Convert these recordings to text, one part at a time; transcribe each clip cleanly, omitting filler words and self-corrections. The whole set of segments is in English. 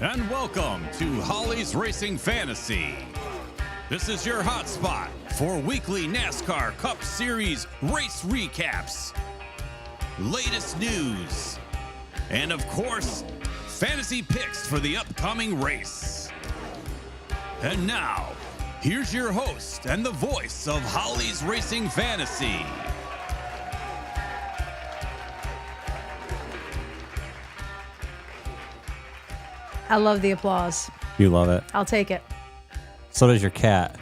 And welcome to Holly's Racing Fantasy. This is your hotspot for weekly NASCAR Cup Series race recaps, latest news, and of course, fantasy picks for the upcoming race. And now, here's your host and the voice of Holly's Racing Fantasy, I love the applause. You love it. I'll take it. So does your cat.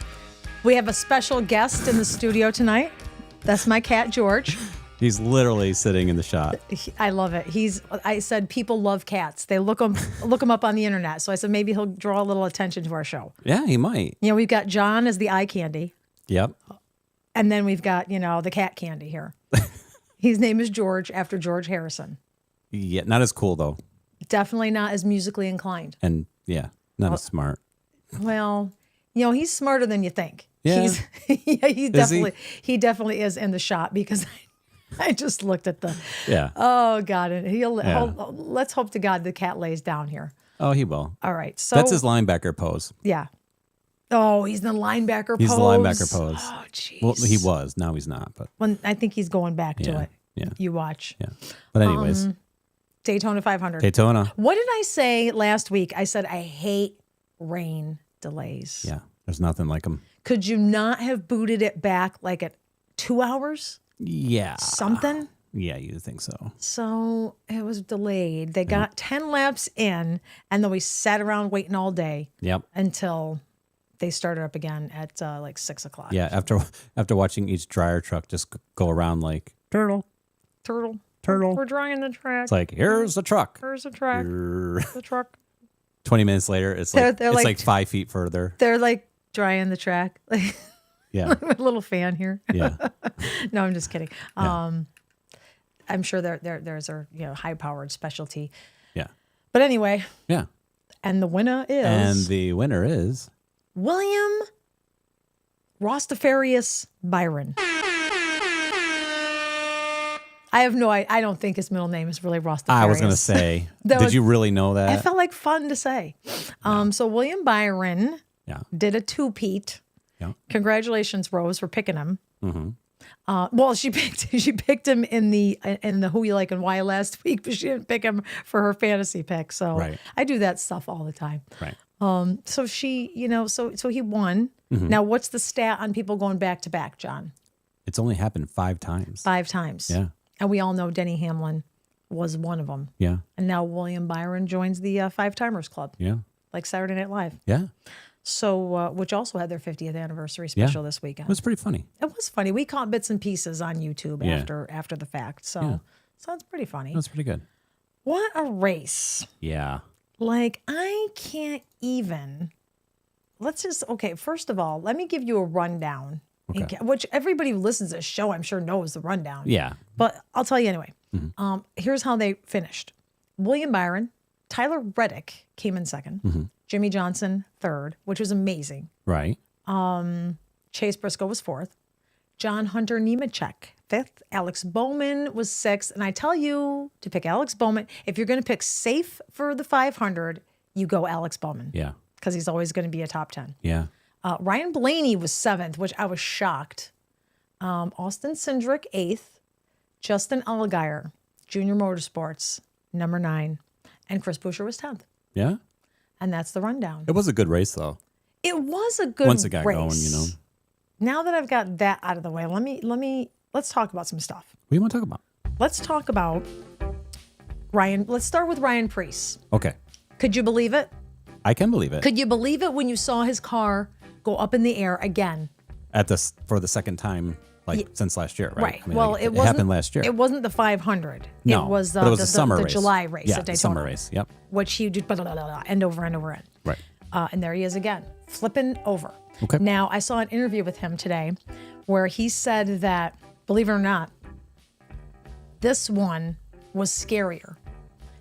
We have a special guest in the studio tonight. That's my cat, George. He's literally sitting in the shot. I love it. I said people love cats. They look them up on the internet. So I said maybe he'll draw a little attention to our show. Yeah, he might. You know, we've got John as the eye candy. Yep. And then we've got, the cat candy here. His name is George, after George Harrison. Yeah, not as cool though. Definitely not as musically inclined. And yeah, not as smart. Well, he's smarter than you think. Yeah. He definitely is in the shot, because I just looked at the. Yeah. Oh God, and let's hope to God the cat lays down here. Oh, he will. All right, so that's his linebacker pose. Yeah. Oh, he's in the linebacker pose. He's the linebacker pose. Oh, jeez. Well, he was. Now he's not. But I think he's going back to it. Yeah. You watch. Yeah. But anyways, Daytona 500. Daytona. What did I say last week? I said I hate rain delays. Yeah. There's nothing like them. Could you not have booted it back like at 2 hours? Yeah. Something? Yeah, you think so. So it was delayed. They got 10 laps in, and then we sat around waiting all day. Yep. Until they started up again at like 6 o'clock. Yeah, after watching each dryer truck just go around like turtle. We're drying the track. It's like, here's the truck. Here's the track. The truck. 20 minutes later, it's like They're it's like- like 5 feet further. They're like drying the track. Yeah. A little fan here. Yeah. No, I'm just kidding. Yeah. I'm sure there's a high powered specialty. Yeah. But anyway, Yeah. and the winner And is the winner is William Rostafarius Byron. I don't think his middle name is really Rostafarius. I was going to say, did you really know that? It felt like fun to say. So William Byron Yeah. did a two-peat. Yeah. Congratulations, Rose, for picking him. Mm-hmm. Well, she picked him in the Who You Like and Why last week, but she didn't pick him for her fantasy pick. So Right. I do that stuff all the time. Right. So she, so he won. Mm-hmm. Now, what's the stat on people going back to back, John? It's only happened 5 times. 5 times. Yeah. And we all know Denny Hamlin was one of them. Yeah. And now William Byron joins the 5 Timers Club, Yeah. like Saturday Night Live. Yeah. So, which also had their 50th anniversary special this weekend. It was pretty funny. It was funny. We caught bits and pieces on YouTube Yeah. after the fact. So it's pretty funny. It was pretty good. What a race. Yeah. Like, I can't even. First of all, let me give you a rundown. Okay. Which everybody who listens to this show, I'm sure, knows the rundown. Yeah. But I'll tell you anyway. Here's how they finished. William Byron, Tyler Reddick came in second. Jimmy Johnson, third, which was amazing. Right. Chase Briscoe was fourth. John Hunter Nemechek, fifth. Alex Bowman was sixth. And I tell you to pick Alex Bowman. If you're going to pick safe for the 500, you go Alex Bowman. Yeah. Because he's always going to be a top 10. Yeah. Ryan Blaney was seventh, which I was shocked. Austin Cindric, eighth. Justin Allgaier, Junior Motorsports, number 9. And Chris Buescher was 10th. Yeah. And that's the rundown. It was a good race though. It was a good race. Once it got going, Now that I've got that out of the way, let's talk about some stuff. What do you want to talk about? Let's talk about Ryan. Let's start with Ryan Preece. Okay. Could you believe it? I can believe it. Could you believe it when you saw his car go up in the air again? For the second time, since last year, right? Right. I mean, Well, it happened last year. It wasn't the 500. No, It was, but it was the a summer the race. July race Yeah, at Daytona. the summer race. Yep. Which he did end over end over end. Right. And there he is again, flipping over. Okay. Now, I saw an interview with him today where he said that, believe it or not, this one was scarier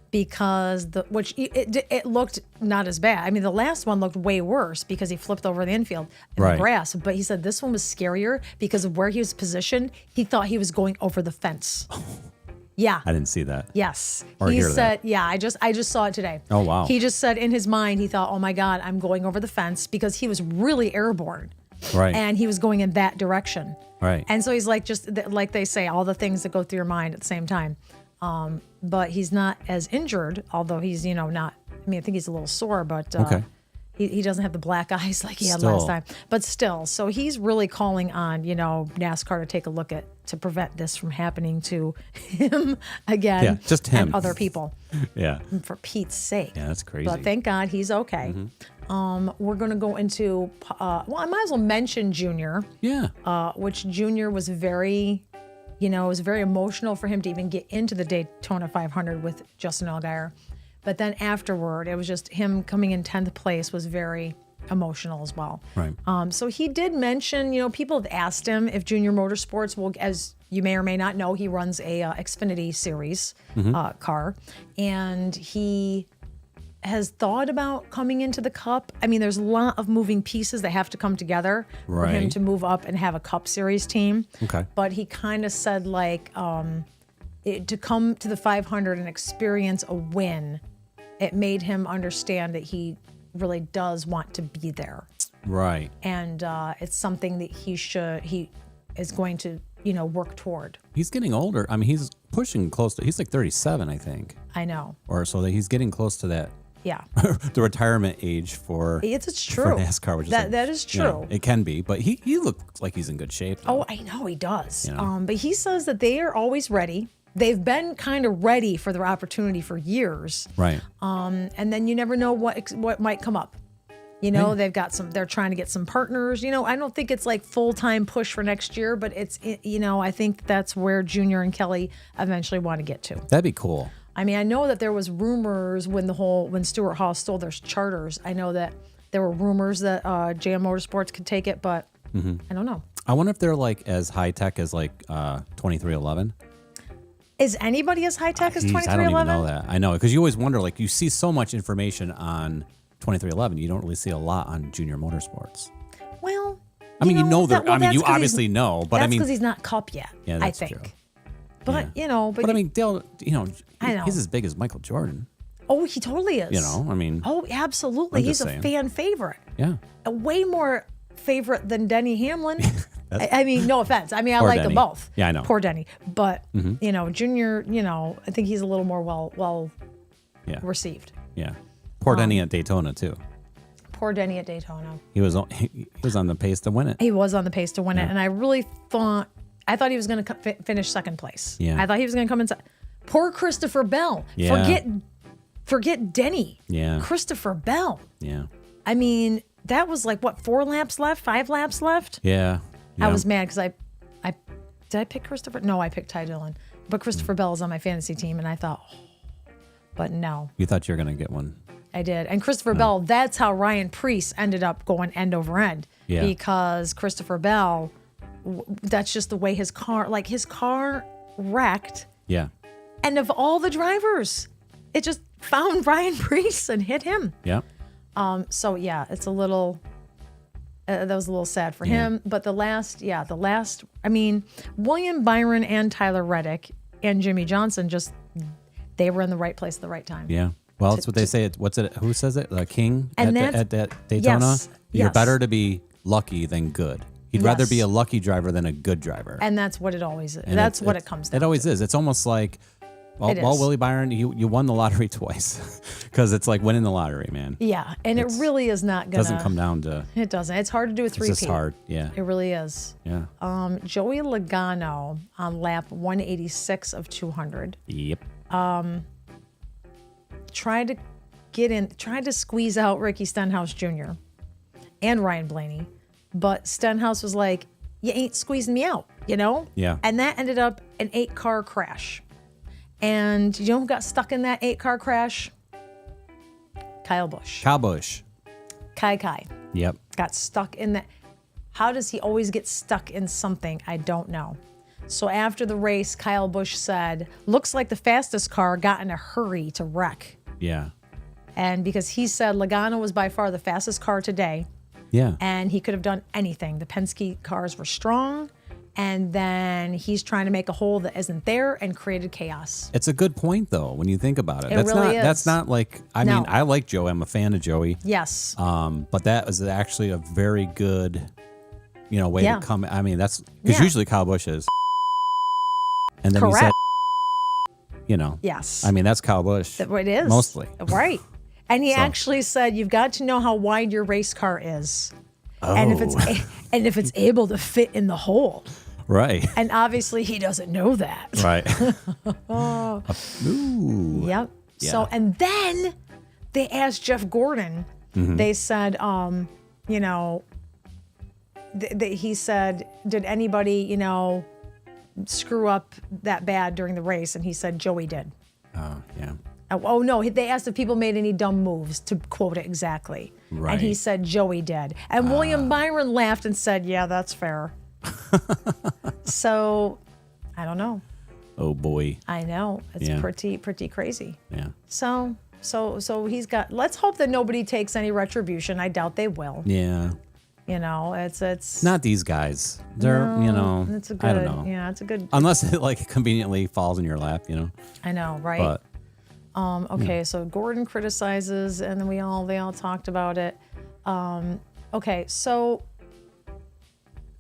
because it looked not as bad. I mean, the last one looked way worse because he flipped over the infield in the grass. But he said this one was scarier because of where he was positioned. He thought he was going over the fence. Yeah. I didn't see that. Yes. Or He hear said, that. yeah, I just saw it today. Oh, wow. He just said in his mind, he thought, oh my God, I'm going over the fence, because he was really airborne. Right. And he was going in that direction. Right. And so he's like, just like they say, all the things that go through your mind at the same time. But he's not as injured, although he's, not, I mean, I think he's a little sore, but Okay. he doesn't have the black eyes like he had Still. last time. But still, so he's really calling on, NASCAR to take a look to prevent this from happening to him again. Yeah, just him. And other people, Yeah. for Pete's sake. Yeah, that's crazy. But thank God he's okay. We're going to go into, I might as well mention Junior, Yeah. which Junior was very, it was very emotional for him to even get into the Daytona 500 with Justin Allgaier. But then afterward, it was just him coming in 10th place was very emotional as well. Right. So he did mention, people have asked him if Junior Motorsports will, as you may or may not know, he runs a Xfinity Series car. And he has thought about coming into the Cup. I mean, there's a lot of moving pieces that have to come together for him Right. to move up and have a Cup Series team. Okay. But he kind of said, like, to come to the 500 and experience a win, it made him understand that he really does want to be there. Right. And it's something that he is going to, work toward. He's getting older. I mean, he's pushing close to, he's like 37, I think. I know. Or so that he's getting close to that, Yeah. the retirement age for It's true. for NASCAR, which is that is true. It can be, but he looks like he's in good shape. Oh, I know he does. You know? But he says that they are always ready. They've been kind of ready for their opportunity for years. Right. And then you never know what might come up. They've got they're trying to get some partners. I don't think it's like full-time push for next year, but I think that's where Junior and Kelly eventually want to get to. That'd be cool. I mean, I know that there was rumors when Stuart Hall stole their charters. I know that there were rumors that JM Motorsports could take it, but I don't know. I wonder if they're like as high tech as like 2311. Is anybody as high tech as Jeez, 2311? I don't even know that. I know, because you always wonder, like, you see so much information on 2311. You don't really see a lot on Junior Motorsports. Well, I mean, you that's you 'cause obviously know, but I that's mean, because he's not Cup yet. Yeah, I that's think. true. But Yeah. but I mean, Dale, I know. he's as big as Michael Jordan. oh, he totally is. I mean, Oh, absolutely. I'm He's just a saying. fan favorite. yeah. A way more favorite than Denny Hamlin. I mean, no offense. I mean, I Poor like them Denny. both. Yeah, I know. Poor Denny. But, Junior, I think he's a little more well Yeah. received. Yeah. Poor Denny at Daytona too. Poor Denny at Daytona. He was on the pace to win it. He was on the pace to win it. And I really thought he was going to finish second place. Yeah. I thought he was going to come inside. Poor Christopher Bell. Yeah. Forget Denny. Yeah. Christopher Bell. Yeah. I mean, that was like, what, 4 laps left? 5 laps left? Yeah. I was mad because did I pick Christopher? No, I picked Ty Dillon. But Christopher Bell is on my fantasy team, and I thought, but no, You thought you were gonna get one. I did. And Christopher Bell, that's how Ryan Preece ended up going end over end. Yeah. Because Christopher Bell, that's just the way his car wrecked. Yeah. And of all the drivers, it just found Ryan Preece and hit him. Yeah. So yeah, it's a little. That was a little sad for him. But the last, I mean, William Byron and Tyler Reddick and Jimmy Johnson they were in the right place at the right time. Yeah. Well, that's what they say. Who says it? The king And at Daytona? yes, You're yes. better to be lucky than good. He'd rather be a lucky driver than a good driver. And that's what it always is. And That's what it comes down It always is. It's almost like, well, It is. Willie Byron, you won the lottery twice. Because it's like winning the lottery, man. Yeah, and it really is not It gonna. doesn't come down to, It doesn't. It's hard to do a it's three-peat. just hard. Yeah. It really is. Yeah. Joey Logano on lap 186 of 200 Yep. tried to squeeze out Ricky Stenhouse Jr. and Ryan Blaney, but Stenhouse was like, "You ain't squeezing me out," Yeah. And that ended up an 8-car crash. And you know who got stuck in that 8-car crash? Kyle Busch. Kyle Busch. Kai. Yep. Got stuck in that. How does he always get stuck in something? I don't know. So after the race, Kyle Busch said, "Looks like the fastest car got in a hurry to wreck." Yeah. And because he said Logano was by far the fastest car today, Yeah. and he could have done anything. The Penske cars were strong, and then he's trying to make a hole that isn't there and created chaos. It's a good point, though, when you think about it. It really is. That's not like, I mean, I like Joey. I'm a fan of Joey. Yes. But that was actually a very good, way to come. I mean, that's because Yeah. usually Kyle Busch is. And then Correct. he said, Yes. I mean, that's Kyle Busch. It is. Mostly. Right. And he So. actually said, you've got to know how wide your race car is. Oh. And if it's able to fit in the hole. Right. And obviously he doesn't know that. Right. Ooh. Yep. Yeah. So, and then they asked Jeff Gordon, they said, he said, did anybody, screw up that bad during the race? And he said, Joey did. Oh, yeah. Oh, no. They asked if people made any dumb moves, to quote it exactly. Right. And he said Joey did. And William Byron laughed and said, yeah, that's fair. So, I don't know. Oh, boy. I know. It's Yeah. pretty crazy. Yeah. So he's got, let's hope that nobody takes any retribution. I doubt they will. Yeah. It's Not these guys. They're, it's a good, I don't know. Yeah, it's a good, Unless it like conveniently falls in your lap, I know, right? But Okay, so Gordon criticizes, and then they all talked about it. Okay, so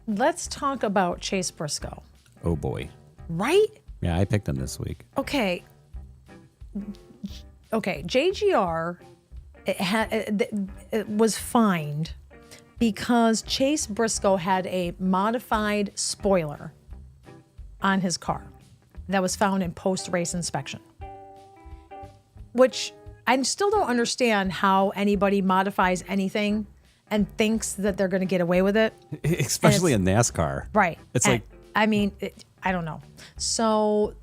let's talk about Chase Briscoe, oh boy. right? Yeah, I picked him this week. Okay, JGR it was fined because Chase Briscoe had a modified spoiler on his car that was found in post-race inspection. Which I still don't understand how anybody modifies anything and thinks that they're going to get away with it. Especially in NASCAR. Right. It's And, I don't know. So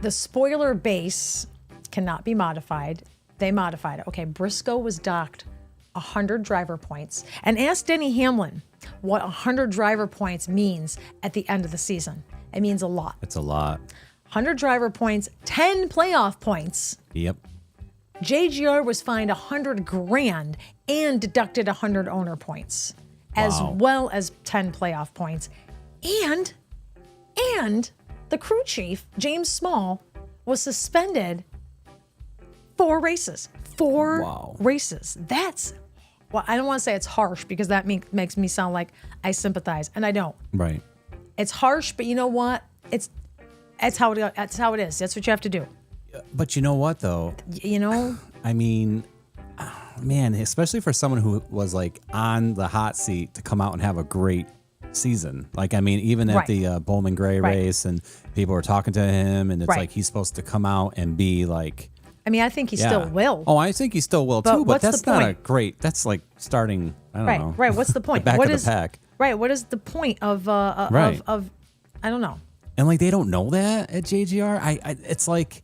the spoiler base cannot be modified. They modified it. Okay, Briscoe was docked 100 driver points. And ask Denny Hamlin what 100 driver points means at the end of the season. It means a lot. It's a lot. 100 driver points, 10 playoff points. Yep. JGR was fined $100,000 and deducted 100 owner points, as Wow. well as 10 playoff points. And the crew chief, James Small, was suspended 4 races. 4 Wow. races. That's, well, I don't want to say it's harsh because that makes me sound like I sympathize, and I don't. Right. It's harsh, but you know what? It's how it is. That's what you have to do. But you know what, though? I mean, man, especially for someone who was like on the hot seat to come out and have a great season. Like, I mean, even at Right. the Bowman Gray Right. race, and people were talking to him, and it's Right. like he's supposed to come out and be like, I think he yeah. still will. Oh, I think he still will But too. But what's that's the not a point? great. That's like starting. I don't know. Right. What's the point? The back What of is the pack. Right. What is the point of Right. of I don't know. And like they don't know that at JGR. It's like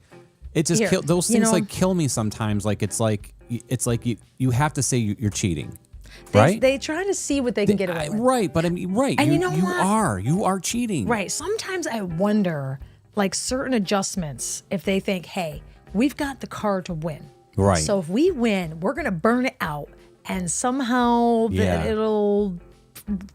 it just Here, those things like kill me sometimes. Like it's like you have to say you're cheating, right? They try to see what they can get away with. Right, but I mean, right. And you know you what? you are cheating. Right. Sometimes I wonder, like certain adjustments, if they think, hey, we've got the car to win. Right. So if we win, we're gonna burn it out, and somehow Yeah. it'll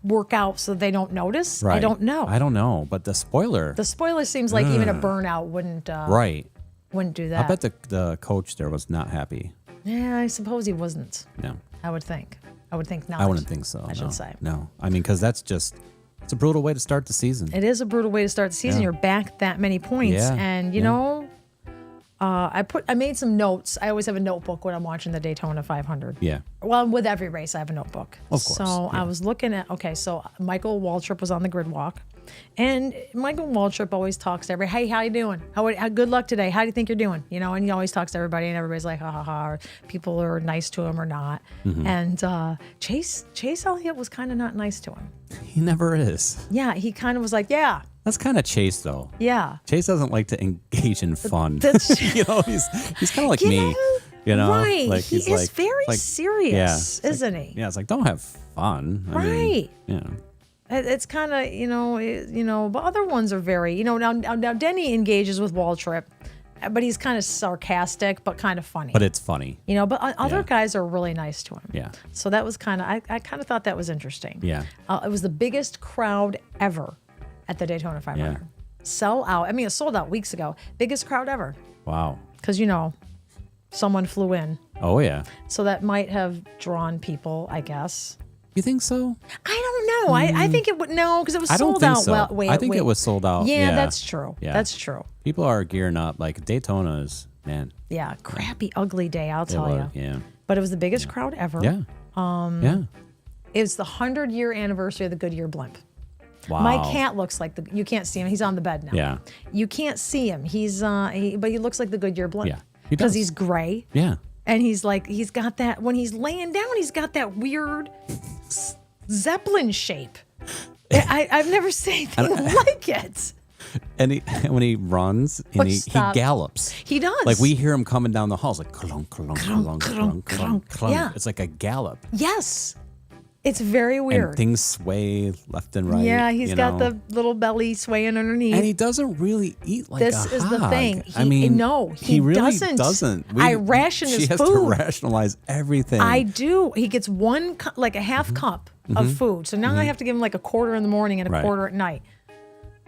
work out so they don't notice. Right. I don't know. I don't know, but the spoiler. The spoiler seems like even a burnout wouldn't Right. wouldn't do that. I bet the coach there was not happy. Yeah, I suppose he wasn't. No, I would think. I would think not. I wouldn't think so. I should say. No, I mean, because it's a brutal way to start the season. It is a brutal way to start the season. Yeah. You're back that many points, Yeah, and you yeah. know, I made some notes. I always have a notebook when I'm watching the Daytona 500. Yeah. Well, with every race, I have a notebook. Of course, So yeah. I was looking at, so Michael Waltrip was on the grid walk. And Michael Waltrip always talks to everybody, hey, how you doing? How good luck today. How do you think you're doing? And he always talks to everybody, and everybody's like, ha, ha, ha. Or people are nice to him or not. Mm-hmm. And Chase Elliott was kind of not nice to him. He never is. Yeah, he kind of was like, yeah, That's kind of Chase, though. yeah. Chase doesn't like to engage in fun. That's- he's kind of like me. Right. Like he he's is like, very like, serious, yeah, isn't he? Yeah, it's like don't have fun. I mean, Right. yeah. It's kind of, but other ones are very, now Denny engages with Waltrip, but he's kind of sarcastic, but kind of funny. But it's funny. But other Yeah. guys are really nice to him. Yeah. So that was kind of, I kind of thought that was interesting. Yeah. It was the biggest crowd ever at the Daytona 500. Sell out. I mean, it sold out weeks ago. Biggest crowd ever. Wow. Because, someone flew in. Oh, yeah. So that might have drawn people, I guess. You think so? I don't know. I think it would, because it was I don't sold think out. so. Wait, I think it was sold out. Yeah, that's true. Yeah. That's true. People are gearing up. Like Daytona is, man. Yeah, crappy, ugly day, I'll tell you. Yeah. But it was the biggest crowd ever. Yeah. Yeah. It was the 100-year anniversary of the Goodyear blimp. Wow. My cat looks like you can't see him. He's on the bed now. Yeah. You can't see him. He's but he looks like the Goodyear blimp. Yeah. He Because does. he's gray. Yeah. And he's got that, when he's laying down, he's got that weird Zeppelin shape. I've never seen anything like it. And when he runs, and he gallops. He does. Like we hear him coming down the halls, like clunk, clunk, clunk, clunk, clunk, clunk. Yeah. It's like a gallop. Yes. It's very weird. And things sway left and right. Yeah, he's got the little belly swaying underneath. And he doesn't really eat like This a is the hog. thing. He really doesn't. doesn't. I ration his She has food. to rationalize everything. I do. He gets one cup, like a half cup of food. So now I have to give him like a quarter in the morning and a Right. quarter at night.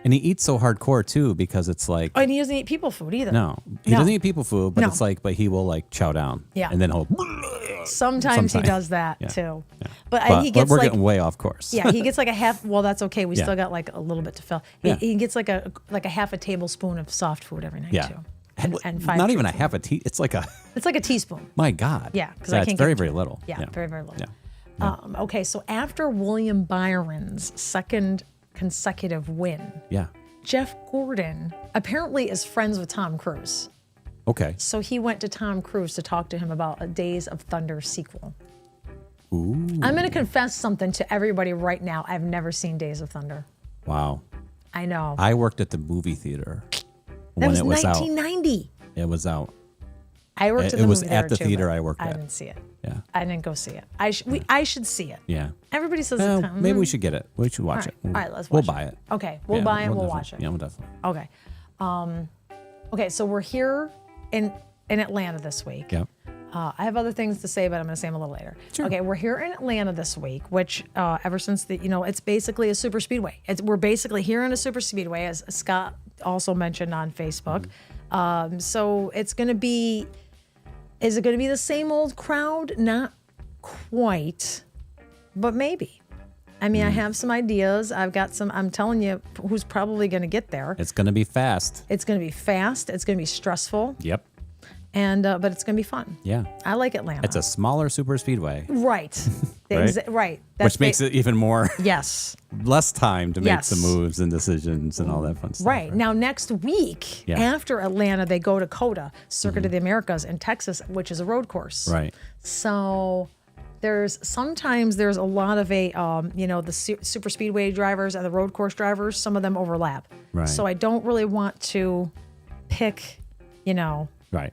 And he eats so hardcore too because it's like Oh, and he doesn't eat people food either. no, he No. doesn't eat people food, but No. it's like he will like chow down. Yeah. And then he'll. Sometimes he Sometimes. does that Yeah. too. Yeah. But he gets we're like getting way off course. yeah, he gets like a half. Well, that's okay. We Yeah. still got like a little bit to fill. Yeah. He gets like a half a tablespoon of soft food every night Yeah. too. And five Not even a treats. half a tea. It's like a. It's like a teaspoon. My God. Yeah, because I it's can't very get very little. Yeah, very very little. Yeah. Okay, so after William Byron's second consecutive win, Yeah. Jeff Gordon apparently is friends with Tom Cruise. Okay. So he went to Tom Cruise to talk to him about a Days of Thunder sequel. Ooh. I'm going to confess something to everybody right now. I've never seen Days of Thunder. Wow. I know. I worked at the movie theater That when was it was 1990. out. It was out. I worked It at the was movie at the too, theater but I worked I at. didn't see it. Yeah. I didn't go see it. I should see it. Yeah. Everybody says Well, it's maybe we should get it. We should watch it. All right, let's We'll watch buy it. Okay, we'll Yeah, buy it. We'll definitely- watch it. Yeah, we'll definitely. Okay. Okay, so we're here in Atlanta this week. Yeah. I have other things to say, but I'm going to say them a little later. Sure. Okay, we're here in Atlanta this week, which ever since it's basically a super speedway. We're basically here in a super speedway, as Scott also mentioned on Facebook. So it's going to be. Is it going to be the same old crowd? Not quite, but maybe. I mean, I have some ideas. I've got some. I'm telling you, who's probably going to get there. It's going to be fast. It's going to be fast. It's going to be stressful, Yep. and but it's going to be fun. Yeah. I like Atlanta. It's a smaller super speedway, right. Right? Right. which makes it even more Yes. less time to make Yes. some moves and decisions and all that fun stuff. Right. Now, next week, Yeah. after Atlanta, they go to COTA, Circuit of the Americas in Texas, which is a road course. Right. So sometimes there's a lot of the super speedway drivers and the road course drivers, some of them overlap. Right. So I don't really want to pick, Right.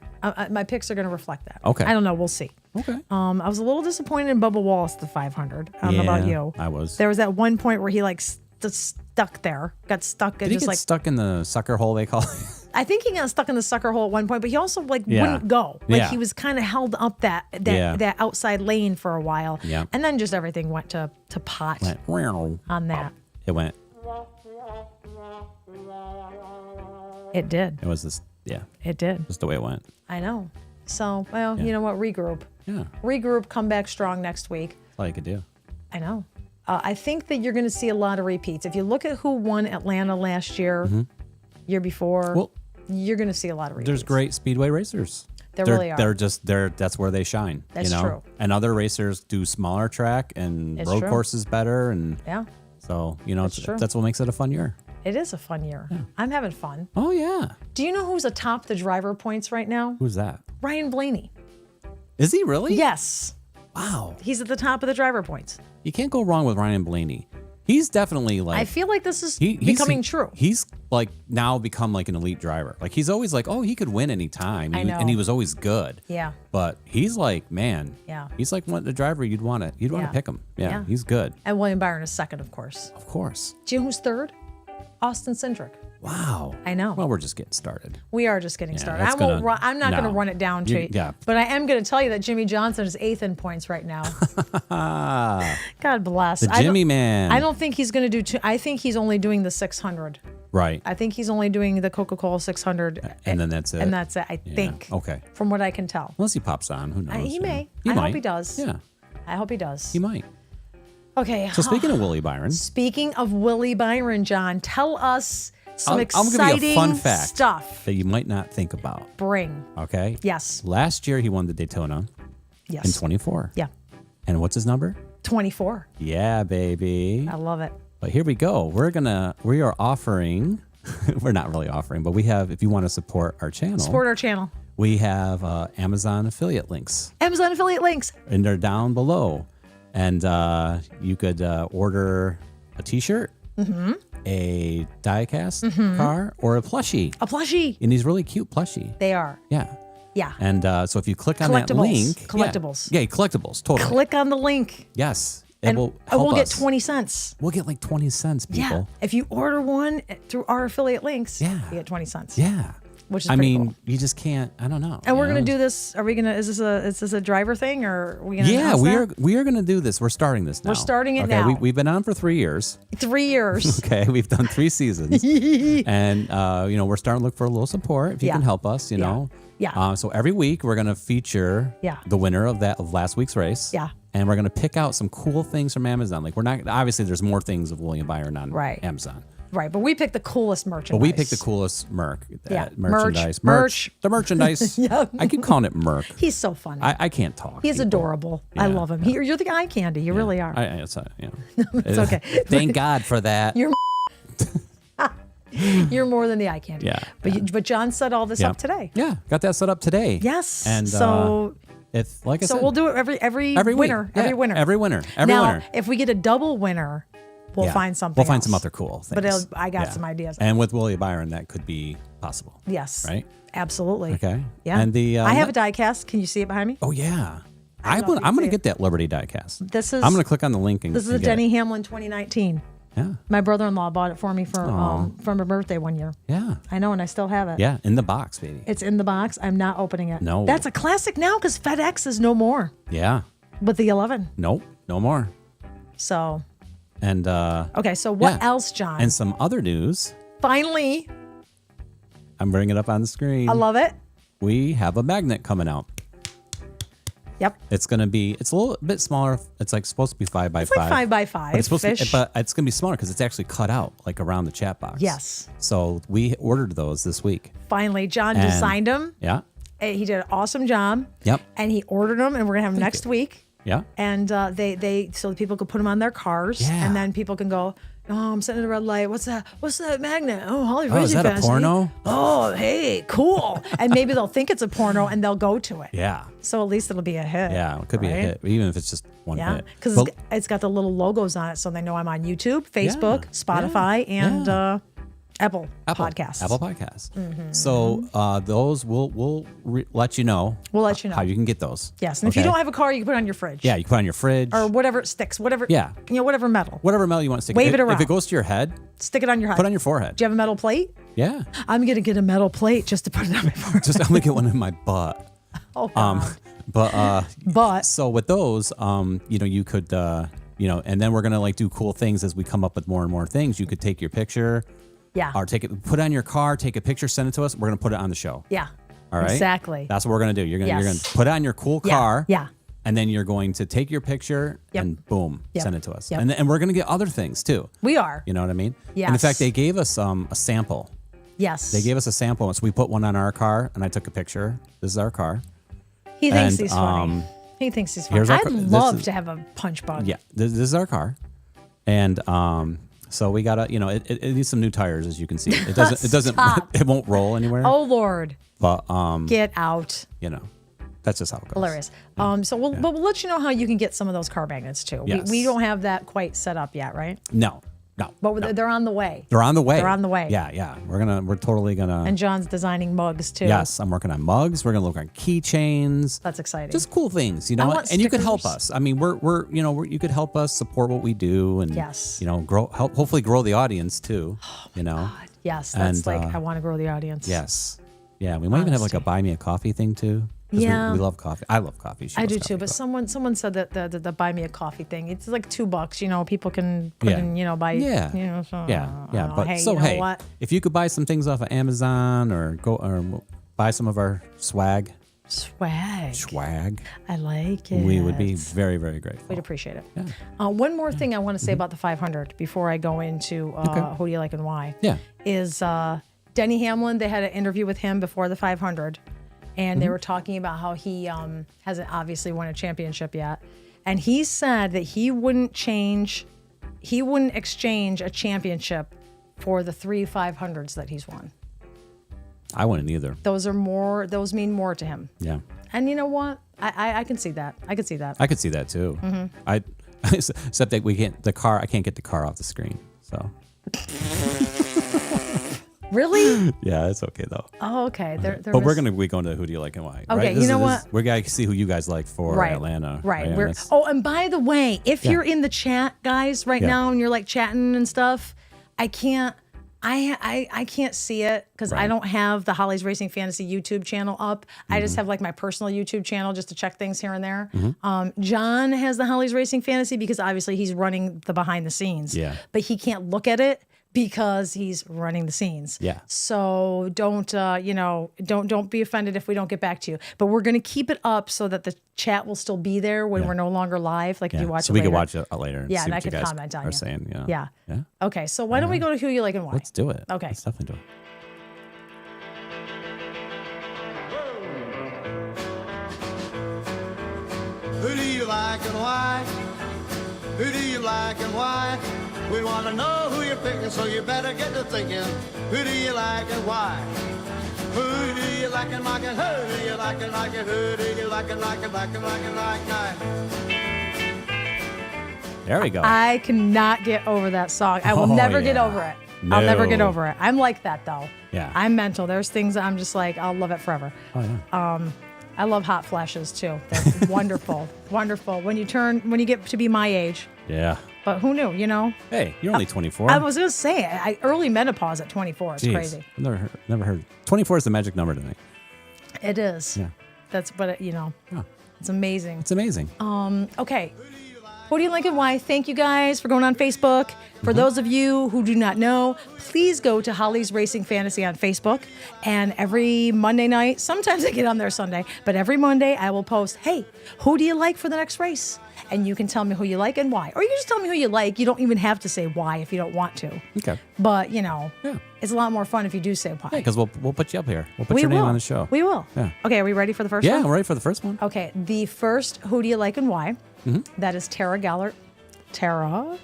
my picks are going to reflect that. Okay. I don't know. We'll see. Okay. I was a little disappointed in Bubba Wallace, the 500. I don't know about you. I was. There was that one point where he stuck there, got stuck. Did he get stuck in the sucker hole, they call it? I think he got stuck in the sucker hole at one point, but he also Yeah. wouldn't go. Yeah. He was kind of held up that outside lane for a while. Yeah. And then just everything went to pot Went, on that. it went. It did. It was this. Yeah. It did. Just the way it went. I know. So, well, you know what? Regroup. Yeah. Regroup, come back strong next week. That's all you could do. I know. I think that you're going to see a lot of repeats. If you look at who won Atlanta last year, year before, Well, you're going to see a lot of repeats. There's great speedway racers. There really are. That's where they shine. That's true. And other racers do smaller track and It's road true. courses better. And Yeah, so, true. that's what makes it a fun year. it is a fun year. I'm having fun. Oh, yeah. Do you know who's atop the driver points right now? Who's that? Ryan Blaney. Is he really? Yes, Wow. he's at the top of the driver points. You can't go wrong with Ryan Blaney. He's definitely like. I feel like this is he's becoming true. He's like now become like an elite driver. Like he's always like, oh, he could win any time. I know. And he was always good. Yeah, But he's like, man. Yeah. He's like the driver you'd want to Yeah. pick him. Yeah, Yeah. He's good. and William Byron is second, of course. Of course. Do you know who's third? Austin Cindric. Wow. I know. Well, we're just getting started. We are just getting started. that's I'm not going to run it down to you. Yeah. But I am going to tell you that Jimmy Johnson is 8th in points right now. God bless. The Jimmy man. I don't think he's going to do two. I think he's only doing the 600. Right. I think he's only doing the Coca-Cola 600. And then that's it. And that's it, I think. Okay. From what I can tell. Unless he pops on. Who knows? He may. He I might. hope he does. Yeah. I hope he does. He might. Okay. So speaking of Willie Byron. Speaking of Willie Byron, John, tell us some I'm exciting going to give you a fun fact stuff. that you might not think about. Bring. Okay? Yes. Last year he won the Daytona Yes. in 24. Yeah. And what's his number? 24. Yeah, baby. I love it. But here we go. We are offering, we're not really offering, but we have, if you want to support our channel. Support our channel. We have Amazon affiliate links. Amazon affiliate links. And they're down below. And you could order a t-shirt, a Diecast car, or a plushie. A plushie. And he's really cute plushie. They are. Yeah. Yeah. And so if you click on that Collectibles. link. Collectibles. Yeah, collectibles. Totally. Click on the link. Yes. And will help we'll get us. 20 cents. We'll get like 20 cents, people. Yeah. If you order one through our affiliate links, Yeah. you get 20 cents. Yeah. Which is I pretty mean, cool. you just can't, I don't know. And we're you gonna know? do this. Are we gonna? Is this a driver thing, or are we gonna? Yeah, announce that? we are going to do this. We're starting this now. We're starting it okay, now. We've been on for 3 years. 3 years. Okay, we've done 3 seasons, and we're starting to look for a little support. If you Yeah. can help us, you know. Yeah. So every week we're going to feature Yeah. the winner of last week's race. Yeah. And we're going to pick out some cool things from Amazon. Like we're not obviously there's more things of William Byron on Right. Amazon. Right, but we picked the coolest merchandise. But we picked the coolest Yeah. merchandise. Merch. The merchandise. Yeah. I keep calling it merc. He's so funny. I can't talk. He's people. adorable. I Yeah. love him. You're the eye candy. You really are. It's okay. Thank God for that. You're You're more than the eye candy. Yeah. But John set all this up today. Yeah, got that set up today. Yes. And so if like I so said, we'll do it every week. winner. Yeah, Every winner. Every winner. Now, if we get a double winner, we'll find something. We'll find else. some other cool things. But I got some ideas. And with Willie Byron, that could be possible. Yes. Right? Absolutely. Okay. Yeah. And I have a diecast. Can you see it behind me? Oh yeah. I'm know if you going see to it. get that Liberty diecast. This is. I'm going to click on the link and This is and a get Denny it. Hamlin 2019. Yeah. My brother-in-law bought it for me for my birthday one year. Yeah. I know, and I still have it. Yeah. In the box, baby. It's in the box. I'm not opening it. No. That's a classic now because FedEx is no more Yeah. with the 11. Nope. No more. So, And okay. So what yeah. else, John? And some other news. Finally, I'm bringing it up on the screen. I love it. We have a magnet coming out. Yep. It's going to be, it's a little bit smaller. It's like supposed to be 5 by It's 5. like 5 by 5. But it's supposed to be, fish. but it's going to be smaller because it's actually cut out like around the chat box. Yes. So we ordered those this week. Finally, John And- designed them. Yeah. He did an awesome job. Yep. And he ordered them, and we're gonna have them next week. Yeah. And they so people can put them on their cars, Yeah. and then people can go. Oh, I'm sitting at a red light. What's that? What's that magnet? Oh, Holly Oh, is Racing that a Fantasy. porno? Oh, hey, cool. And maybe they'll think it's a porno and they'll go to it. Yeah. So at least it'll be a hit. Yeah. It could be a right? hit, even if it's just one Yeah, hit. because But- it's got the little logos on it, so they know I'm on YouTube, Facebook, Spotify, and Apple Podcasts. Apple Podcasts. So those we'll let you know. We'll let you know. how you can get those. Yes, and if you Okay? don't have a car, you can put it on your fridge. yeah, you can put it on your fridge Or whatever sticks, whatever. Yeah. Whatever metal. whatever metal you want to stick. Wave it If around. it goes to your head, Stick it on your head. put it on your forehead. Do you have a metal plate? Yeah. I'm gonna get a metal plate just to put it on my forehead. Just I'm gonna get one in my butt. Oh God. But so with those, you could and then we're gonna like do cool things as we come up with more and more things. You could take your picture, Yeah. or put it on your car, take a picture, send it to us. We're gonna put it on the show. Yeah. All right. Exactly. That's what we're gonna do. You're gonna Yes. put it on your cool Yeah, car. yeah. And then you're going to take your picture Yep. and boom, Yep. send it to us. Yep. And we're gonna get other things too. We are. You know what I mean? And in Yes. fact, they gave us a sample. Yes. They gave us a sample, so we put one on our car, and I took a picture. This is our car. He thinks and, he's funny. He thinks he's funny. here's our I'd car- this love is- to have a punch bug. Yeah, this is our car, and so we gotta, it needs some new tires, as you can see. It doesn't, Stop. it won't roll anywhere. Oh Lord. But Get out. that's just how it goes. Hilarious. So but we'll let you know how you can get some of those car magnets too. Yes. We don't have that quite set up yet, right? No. But they're on the way. They're on the way. They're on the way. Yeah. We're totally gonna. And John's designing mugs too. Yes, I'm working on mugs. We're gonna look on keychains. That's exciting. Just cool things, I want and you could help stickers. us. I mean, you could help us support what we do, and Yes. hopefully grow the audience too. Yes, that's And, I want to grow the audience. Yes. Yeah, we might even have like a buy me a coffee thing too. 'Cause Yeah. we love coffee. I love coffee. She I loves do coffee, too, but someone said that the buy me a coffee thing, it's like $2. You know, people can put Yeah. in, buy. Yeah. You know, so, Yeah, I yeah. don't know. But hey, so you know hey, what? if you could buy some things off of Amazon or buy some of our swag, Swag. I like it. we would be very, very grateful. We'd appreciate it. Yeah. One more thing I want to say about the 500 before I go into who do you like and why. Yeah. Is Denny Hamlin. They had an interview with him before the 500, and they were talking about how he hasn't obviously won a championship yet, and he said that he wouldn't exchange a championship for the 3 500s that he's won. I wouldn't either. Those mean more to him. Yeah. And you know what? I can see that. I could see that. I could see that too. Except that I can't get the car off the screen. So Really? yeah, it's okay though. Oh, okay. But we're gonna be going to who do you like and why? Okay, right? you know what? We're gonna see who you guys like for Right. Atlanta. Right. Yeah, And by the way, if you're in the chat, guys, right Yeah. now, and you're like chatting and stuff, I can't see it because I Right. don't have the Holly's Racing Fantasy YouTube channel up. I just have like my personal YouTube channel just to check things here and there. John has the Holly's Racing Fantasy because obviously he's running the behind the scenes. Yeah. But he can't look at it because he's running the scenes. Yeah. So don't be offended if we don't get back to you. But we're going to keep it up so that the chat will still be there when we're no longer live. Like if you watch so it we later. can watch it later. And Yeah, see and what I you could guys comment on are you. saying. You know? Yeah. Yeah. Okay, so why don't we go to who you like and why? Let's do it. Okay. Let's definitely do it. Who do you like and why? Who do you like and why? We want to know who you're picking, so you better get to thinking. Who do you like and why? Who do you like and like and who do you like and like and who do you like and like and like and like and like? There we go. I cannot get over that song. I will Oh, never get yeah. over it. I'll never get No. over it. I'm like that though. Yeah. I'm mental. There's things that I'm just like, I'll love it forever. Oh yeah. I love hot flashes too. They're wonderful. Wonderful. When you get to be my age. Yeah. But who knew, Hey, you're only 24. I was going to say, early menopause at 24. It's Jeez. crazy. I've never heard. 24 is the magic number to me. It is. Yeah. It's amazing. It's amazing. Okay. Who do you like and why? Thank you guys for going on Facebook. For those of you who do not know, please go to Holly's Racing Fantasy on Facebook. And every Monday night, sometimes I get on there Sunday, but every Monday I will post, hey, who do you like for the next race? And you can tell me who you like and why. Or you can just tell me who you like. You don't even have to say why if you don't want to. Okay. But, Yeah. it's a lot more fun if you do say why. Yeah, because we'll put you up here. We'll put We your name will. on the show. We will. Yeah. Okay, are we ready for the first Yeah, one? I'm ready for the first one. Okay, the first who do you like and why? That is Tara Gallert. Tara?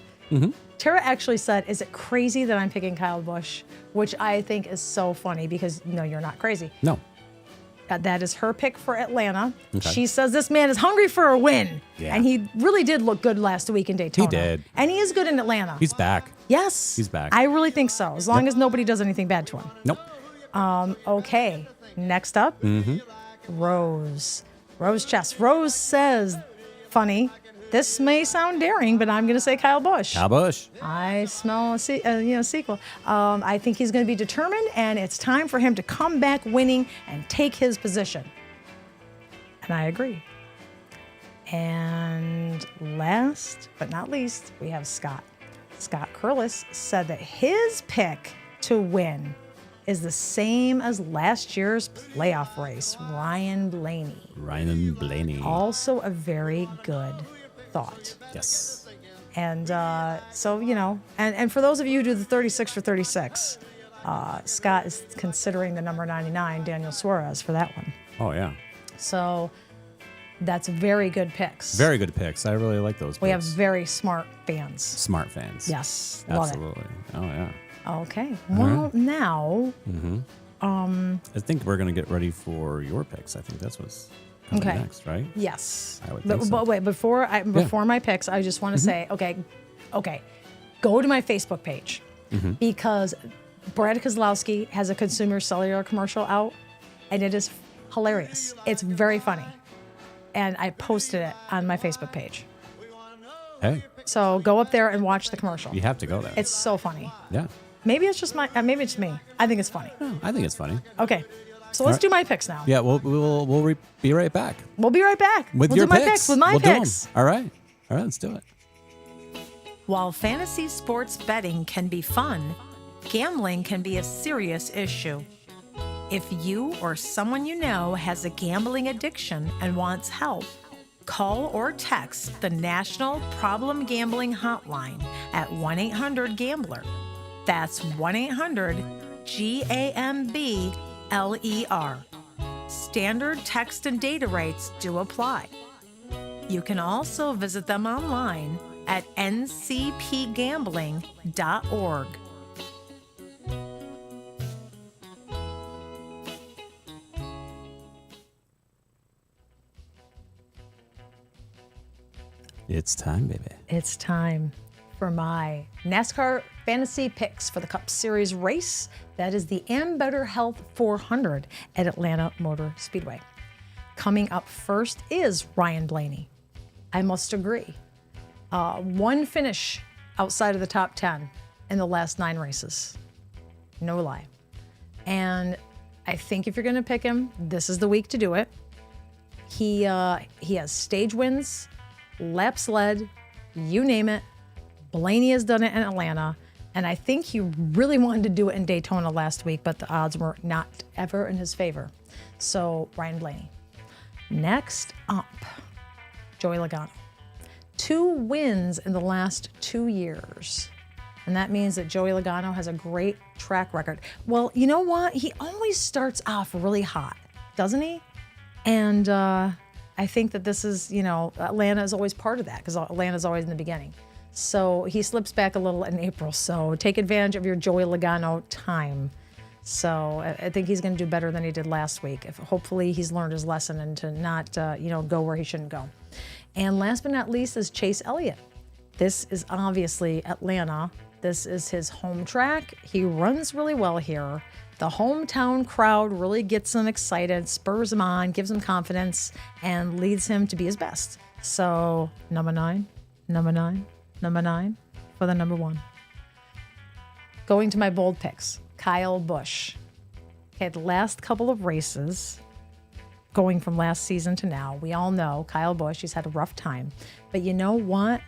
Tara actually said, is it crazy that I'm picking Kyle Busch? Which I think is so funny because, no, you're not crazy. No. That is her pick for Atlanta. Okay. She says this man is hungry for a win. Yeah. And he really did look good last week in Daytona. He did. And he is good in Atlanta. He's back. Yes. He's back. I really think so, as long as nobody does anything bad to him. Nope. Okay, next up, Rose. Rose Chess. Rose says, funny, this may sound daring, but I'm going to say Kyle Busch. Kyle Busch. I smell a sequel. I think he's going to be determined, and it's time for him to come back winning and take his position. And I agree. And last but not least, we have Scott. Scott Curlis said that his pick to win is the same as last year's playoff race, Ryan Blaney. Ryan Blaney. Also a very good thought. Yes. And so, and for those of you who do the 36 for 36, Scott is considering the number 99, Daniel Suarez, for that one. Oh, yeah. So that's very good picks. Very good picks. I really like those picks. We have very smart fans. Smart fans. Yes. Love Absolutely. Oh, yeah. it. Okay. Well, now. I think we're going to get ready for your picks. I think that's what's coming Okay. next, right? Yes. I would think so. But wait, before my picks, I just want to say, okay, go to my Facebook page because Brad Kozlowski has a consumer cellular commercial out, and it is hilarious. It's very funny, and I posted it on my Facebook page. Hey, So go up there and watch the commercial. you have to go there. It's so funny. Yeah. Maybe it's just maybe it's me. I think it's funny. Oh, I think it's funny. Okay, so let's do my picks now. Yeah, we'll be right back. We'll be right back. With we'll your do my picks. With my we'll picks. Do 'em. All right, let's do it. While fantasy sports betting can be fun, gambling can be a serious issue. If you or someone you know has a gambling addiction and wants help, call or text the National Problem Gambling Hotline at 1-800-GAMBLER. That's 1-800-GAMBLER. Standard text and data rates do apply. You can also visit them online at ncpgambling.org. It's time, baby. It's time for my NASCAR fantasy picks for the Cup Series race. That is the Ambetter Health 400 at Atlanta Motor Speedway. Coming up first is Ryan Blaney. I must agree. One finish outside of the top 10 in the last 9 races. No lie. And I think if you're going to pick him, this is the week to do it. He has stage wins, laps led, you name it. Blaney has done it in Atlanta. And I think he really wanted to do it in Daytona last week, but the odds were not ever in his favor. So Ryan Blaney. Next up, Joey Logano. 2 wins in the last 2 years. And that means that Joey Logano has a great track record. Well, you know what? He always starts off really hot, doesn't he? And I think that this is, Atlanta is always part of that because Atlanta's always in the beginning. So he slips back a little in April. So take advantage of your Joey Logano time. So I think he's going to do better than he did last week. Hopefully he's learned his lesson and to not, go where he shouldn't go. And last but not least is Chase Elliott. This is obviously Atlanta. This is his home track. He runs really well here. The hometown crowd really gets him excited, spurs him on, gives him confidence, and leads him to be his best. So number 9 for the number 1. Going to my bold picks, Kyle Busch. Okay, the last couple of races, going from last season to now, we all know Kyle Busch, he's had a rough time. But you know what?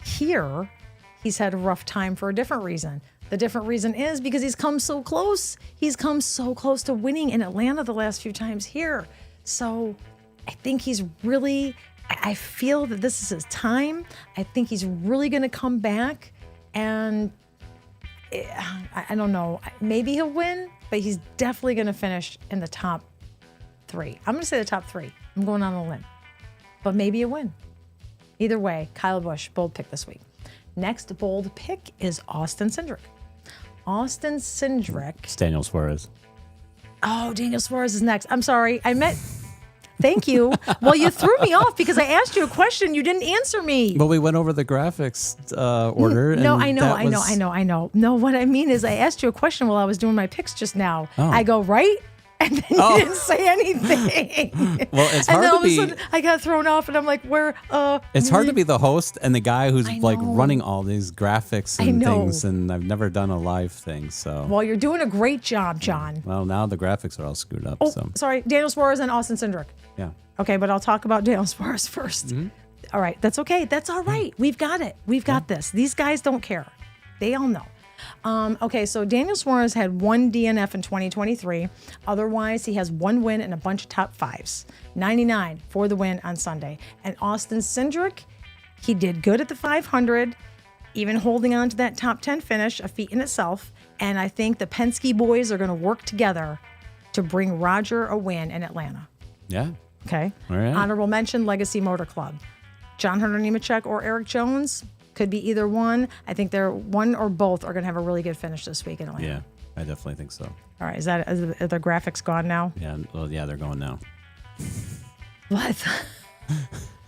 Here, he's had a rough time for a different reason. The different reason is because he's come so close. He's come so close to winning in Atlanta the last few times here. So I think he's really, I feel that this is his time. I think he's really going to come back. And I don't know, maybe he'll win, but he's definitely going to finish in the top 3. I'm going to say the top 3. I'm going on a limb. But maybe a win. Either way, Kyle Busch, bold pick this week. Next bold pick is Austin Cindric. Austin Cindric. It's Daniel Suarez. Oh, Daniel Suarez is next. I'm sorry. Thank you. Well, you threw me off because I asked you a question. You didn't answer me. Well, we went over the graphics order. No, and I know. No, what I mean is I asked you a question while I was doing my picks just now. Oh. I go, right? And then you didn't say anything. Well, it's and hard then all to be. Of a sudden, I got thrown off, and I'm like, where? It's hard to be the host and the guy who's I like know. running all these graphics I and know. things, and I've never done a live thing, so. Well, you're doing a great job, John. Well, now the graphics are all screwed up. Oh, So sorry, Daniel Suarez and Austin Cindric. yeah. Okay, but I'll talk about Daniel Suarez first. Mm-hmm. All right, that's okay. That's all right. We've got it. We've got this. These guys don't care. They all know. Okay, so Daniel Suarez had 1 DNF in 2023. Otherwise, he has 1 win and a bunch of top 5s. 99 for the win on Sunday. And Austin Cindric, he did good at the 500, even holding on to that top 10 finish, a feat in itself. And I think the Penske boys are going to work together to bring Roger a win in Atlanta. Yeah. Okay. All right. Honorable mention, Legacy Motor Club. John Hunter Nemechek or Eric Jones. Could be either one. I think they're one or both are going to have a really good finish this week in Atlanta. Yeah, I definitely think so. All right. Are the graphics gone now? Yeah, well, yeah, they're going now. What?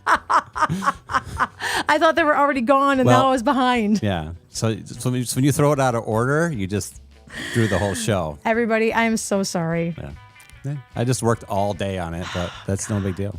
I thought they were already gone and now I was behind. Yeah. So when you throw it out of order, you just threw the whole show. Everybody, I am so sorry. Yeah. I just worked all day on it, but that's no big deal.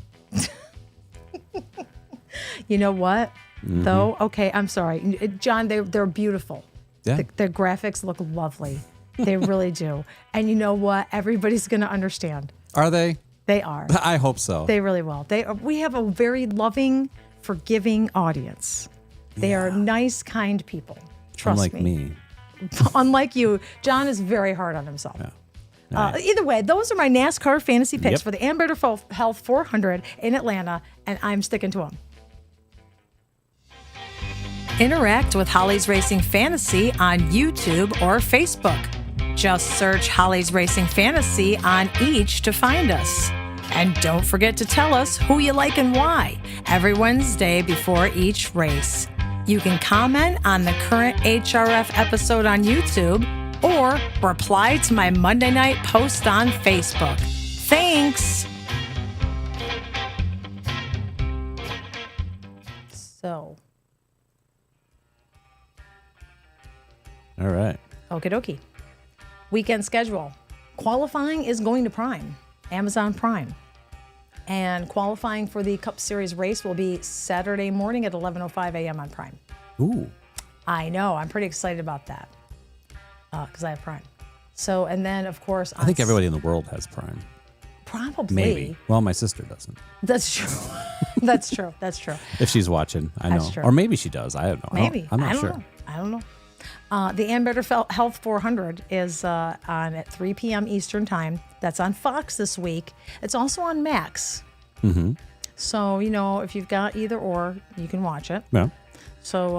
You know what? Mm-hmm. Though, okay, I'm sorry. John, they're beautiful. Yeah. The graphics look lovely. They really do. And you know what? Everybody's going to understand. Are they? They are. I hope so. They really will. We have a very loving, forgiving audience. They are nice, kind people. Trust Unlike me. Unlike you, John is very hard on himself. Yeah. Either way, those are my NASCAR fantasy picks Yep. for the Ambetter Health 400 in Atlanta, and I'm sticking to them. Interact with Holly's Racing Fantasy on YouTube or Facebook. Just search Holly's Racing Fantasy on each to find us. And don't forget to tell us who you like and why every Wednesday before each race. You can comment on the current HRF episode on YouTube or reply to my Monday night post on Facebook. Thanks! So, All right. okie dokie. Weekend schedule. Qualifying is going to Prime, Amazon Prime. And qualifying for the Cup Series race will be Saturday morning at 11:05 a.m. on Prime. Ooh. I know. I'm pretty excited about that because I have Prime. So, and then, of course, I think everybody in the world has Prime. probably. Maybe. Well, my sister doesn't. That's true. That's true. That's true. If she's watching, I know. That's true. Or maybe she does. I don't know. Maybe. I'm not I don't sure. know. I don't know. The Ambetter Health 400 is on at 3 p.m. Eastern Time. That's on Fox this week. It's also on Max. Mm-hmm. So, if you've got either or, you can watch it. Yeah. So,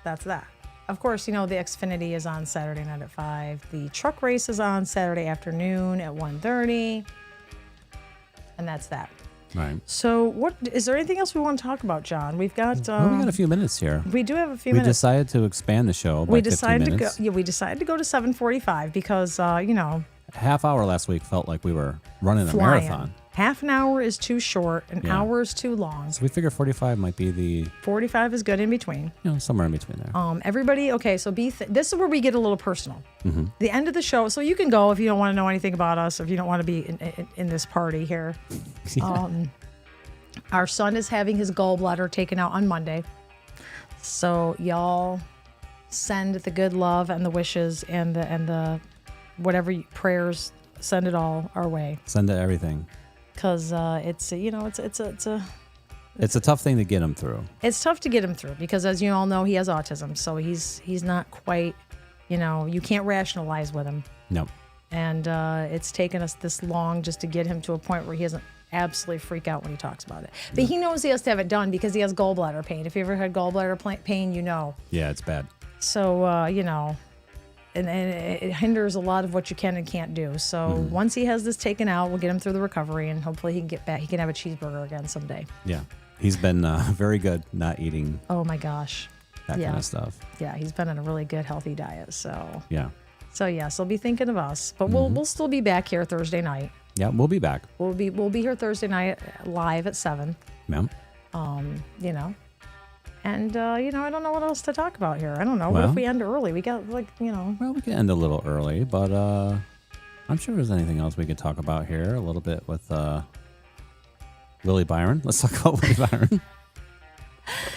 that's that. Of course, the Xfinity is on Saturday night at 5. The truck race is on Saturday afternoon at 1:30. And that's that. Right. So, is there anything else we want to talk about, John? We've got. Well, we got a few minutes here. We do have a few We minutes. decided to expand the show by We 15 decided to go. minutes. Yeah, we decided to go to 7:45 because Half hour last week felt like we were running a flying. marathon. Half an hour is too short. An Yeah. hour is too long. So we figure 45 might be the, 45 is good in between. somewhere in between there. Everybody, okay, so this is where we get a little personal. Mm-hmm. The end of the show, so you can go if you don't want to know anything about us, if you don't want to be in this party here. Our son is having his gallbladder taken out on Monday. So y'all send the good love and the wishes and the whatever prayers, send it all our way. Send it everything. Because it's It's a tough thing to get him through. It's tough to get him through because, as you all know, he has autism. So he's not quite, you can't rationalize with him. No. And it's taken us this long just to get him to a point where he doesn't absolutely freak out when he talks about it. But he knows he has to have it done because he has gallbladder pain. If you ever had gallbladder pain, you know. Yeah, it's bad. So, and it hinders a lot of what you can and can't do. So once he has this taken out, we'll get him through the recovery and hopefully he can get back. He can have a cheeseburger again someday. Yeah. He's been very good not eating Oh my gosh. that kind of stuff. Yeah, he's been on a really good healthy diet. So Yeah. So be thinking of us. But we'll still be back here Thursday night. Yeah, we'll be back. We'll be here Thursday night live at 7. Yeah. And I don't know what else to talk about here. I don't know. What Well- if we end early? We got Well, we can end a little early, but I'm sure there's anything else we could talk about here a little bit with Willie Byron. Let's talk about Willie Byron.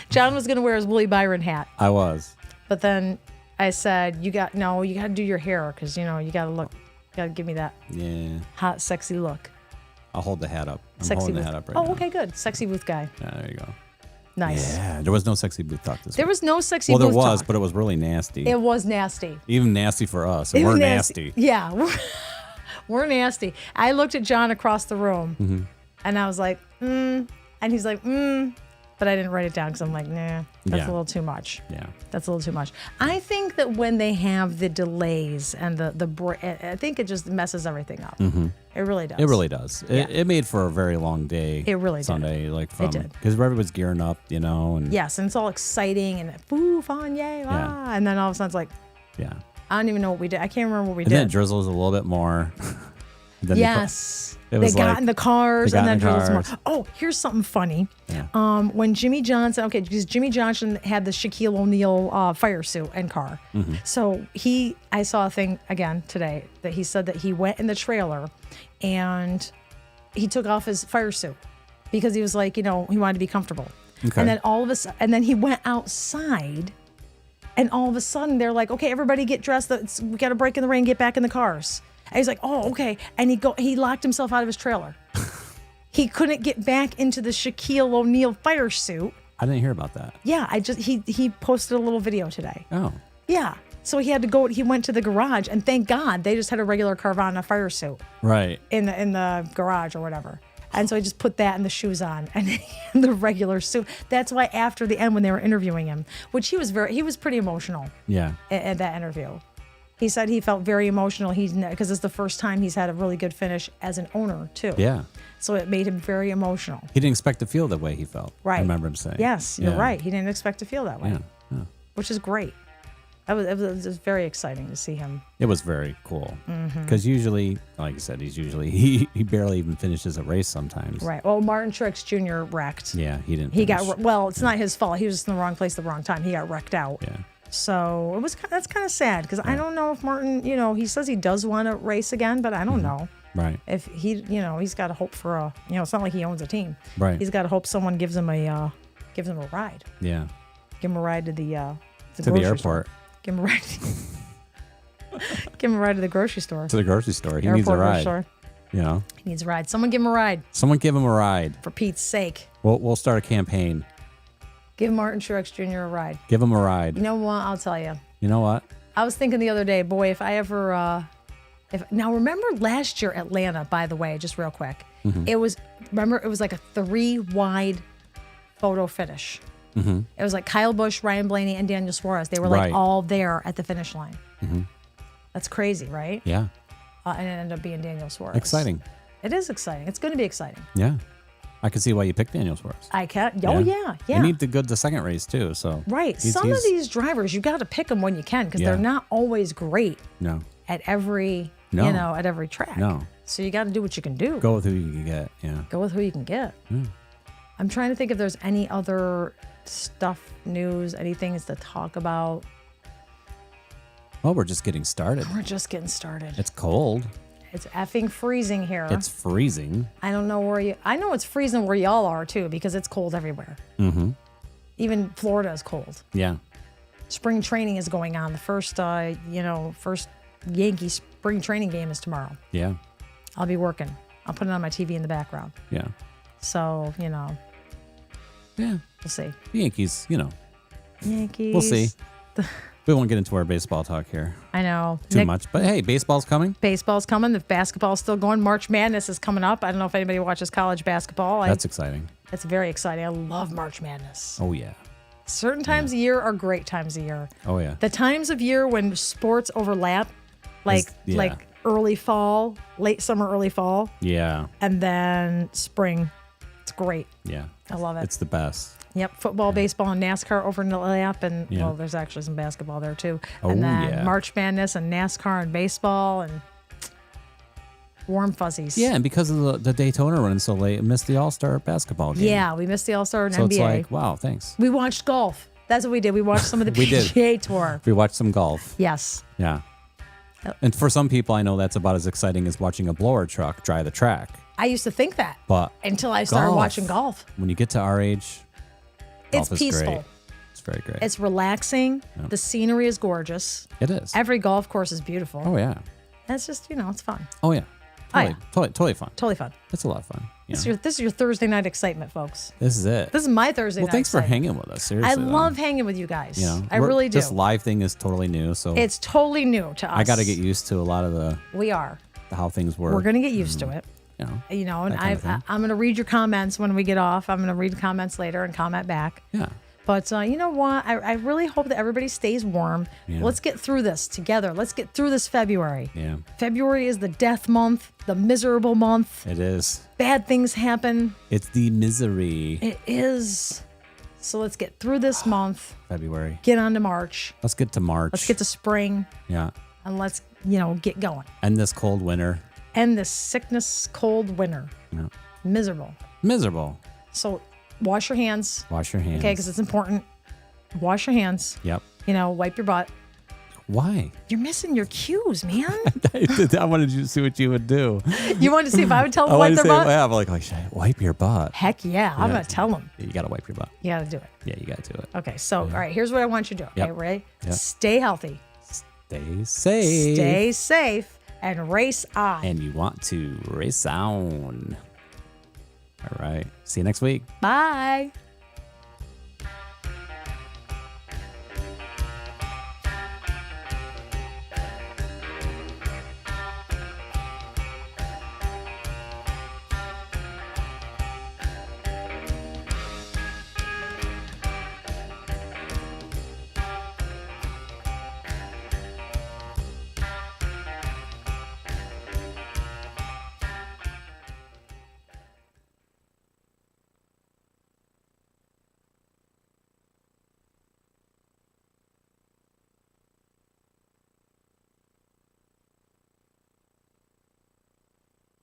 John was gonna wear his Willie Byron hat, I was. but then I said, you got to do your hair because you got to give me that Yeah. hot, sexy look. I'll hold the hat up. I'm Sexy holding the booth. hat up right Oh, now. okay, good. Sexy booth guy. Yeah, there you go. Nice. Yeah, there was no sexy booth talk this There week. was no sexy Well, there booth was, talk. but it was really nasty. It was nasty. Even nasty for us, and It we're was nasty. Yeah, we're nasty. I looked at John across the room, and I was like, and he's like, but I didn't write it down because I'm like, nah, that's Yeah. a little too much. Yeah. That's a little too much. I think that when they have the delays and I think it just messes everything up. It really does. It really does. Yeah. It made for a very long day. It really did. Sunday, like from did. because everybody's gearing up, and Yes, and it's all exciting and foo, fun, yay, ah. And then all of a sudden it's like, yeah. I don't even know what we did. I can't remember what we And did. then it drizzles a little bit more. Then Yes. It They was got like- in the cars they got and then in the drilled some cars. more. Oh, here's something funny. Yeah. When Jimmy Johnson, because Jimmy Johnson had the Shaquille O'Neal fire suit and car. Mm-hmm. So I saw a thing again today that he said that he went in the trailer and he took off his fire suit because he was like, he wanted to be comfortable. Okay. And then all of a sudden, and then he went outside And all of a sudden, they're like, okay, everybody get dressed. We got to break in the rain, get back in the cars. And he's like, oh, okay. And he locked himself out of his trailer. He couldn't get back into the Shaquille O'Neal fire suit. I didn't hear about that. Yeah, he posted a little video today. Oh. Yeah. So he had to go, he went to the garage, and thank God they just had a regular Carvana fire suit Right. in the garage or whatever. And so he just put that and the shoes on and the regular suit. That's why after the end when they were interviewing him, which he was pretty emotional Yeah. at that interview. He said he felt very emotional because it's the first time he's had a really good finish as an owner too. Yeah. So it made him very emotional. He didn't expect to feel the way he felt. Right. I remember him saying. Yes, you're Yeah. right. He didn't expect to feel that way, Yeah. which is great. It was very exciting to see him. It was very cool. Because usually, like I said, he barely even finishes a race sometimes. Right. Well, Martin Truex Jr. wrecked. Yeah, he didn't. He finish. got well. It's not his fault. He was just in the wrong place, the wrong time. He got wrecked out. Yeah. So that's kind of sad because I don't know if Martin. He says he does want to race again, but I don't know Right. if he's got to hope for a. It's not like he owns a team. Right. He's got to hope someone gives him a ride. Yeah. Give him a ride to the To the grocery airport. store. Give him a ride. Give him a ride to the grocery store. To the grocery store. He Airport needs a grocery ride. store. You know. He needs a ride. Someone give him a ride Someone give him a ride. for Pete's sake. We'll start a campaign. Give Martin Truex Jr. a ride. Give him a ride. You know what? I'll tell you. You know what? I was thinking the other day, boy, if I ever, now remember last year Atlanta, by the way, just real quick, it was like a 3 wide photo finish. It was like Kyle Busch, Ryan Blaney, and Daniel Suarez. They were like Right. all there at the finish line. That's crazy, right? Yeah. And it ended up being Daniel Suarez. Exciting. It is exciting. It's going to be exciting. Yeah. I can see why you picked Daniel Suarez. I can't. Oh, yeah. You need to go to the second race too. So Right. he's- Some of he's- these drivers, you got to pick them when you can because Yeah. they're not always great No. at every, No. at every track. No. So you got to do what you can do. Go with who you can get. Yeah. Go with who you can get. I'm trying to think if there's any other stuff, news, anything to talk about. Well, we're just getting started. We're just getting started. It's cold. It's effing freezing here. It's freezing. I don't know I know it's freezing where y'all are too because it's cold everywhere. Even Florida is cold. Yeah. Spring training is going on. The first Yankee spring training game is tomorrow. Yeah. I'll be working. I'll put it on my TV in the background. Yeah. So, Yeah. we'll see. The Yankees, Yankees. we'll see. We won't get into our baseball talk here I know. too much. But hey, baseball's coming. Baseball's coming. The basketball's still going. March Madness is coming up. I don't know if anybody watches college basketball. That's exciting. It's very exciting. I love March Madness. Oh, yeah. Certain times of year are great times of year. Oh, yeah. The times of year when sports overlap, like yeah. like early fall, late summer, early fall, Yeah. and then spring. It's great. Yeah. I love it. It's the best. Yep, football, baseball, and NASCAR over in the lap, and Yeah. well, there's actually some basketball there too. Oh, and then yeah. March Madness and NASCAR and baseball and warm fuzzies. Yeah, and because of the Daytona running so late, I missed the All-Star basketball game. Yeah, we missed the All-Star and So NBA. it's like, wow, thanks. We watched golf. That's what we did. We watched some of the We did. PGA Tour. We watched some golf. Yes. Yeah. And for some people, I know that's about as exciting as watching a blower truck dry the track. I used to think that But until I started golf, watching golf. when you get to our age, golf It's is peaceful. great. It's very great. It's relaxing. The scenery is gorgeous. It is. Every golf course is beautiful. Oh, yeah. It's just, it's fun. Oh, yeah. Oh, Totally, totally fun. Totally fun. It's a lot of fun. Yeah. This is your Thursday night excitement, folks. This is it. This is my Thursday Well, night thanks for excitement. hanging with us. Seriously. I though. love hanging with you guys. I we're- really do. This live thing is totally new, so It's totally new to us. I got to get used to a lot of the We are. how things work. We're going to get used to it. You know, And that kind of thing. I'm going to read your comments when we get off. I'm going to read the comments later and comment back. Yeah. But you know what? I really hope that everybody stays warm. Yeah. Let's get through this together. Let's get through this February. Yeah. February is the death month, the miserable month. It is. Bad things happen. It's the misery. It is. So let's get through this month. February. Get on to March. Let's get to March. Let's get to spring. Yeah. And let's, get going. End this cold winter. End this sickness, cold winter. Yeah. Miserable. Miserable. So wash your hands. Wash your hands. Okay, because it's important. Wash your hands. Yep. Wipe your butt. Why? You're missing your cues, man. I wanted you to see what you would do. You wanted to see if I would tell them I to wipe wanted to their say, butt? yeah, but like, should I wipe your butt? Heck yeah, I'm going to tell them. You got to wipe your butt. You got to do it. Yeah, you got to do it. Okay, so, all right, here's what I want you to do. Okay, Yep. ready? Yep. Stay healthy. Stay safe. Stay safe and race on. And you want to race on. All right. See you next week. Bye.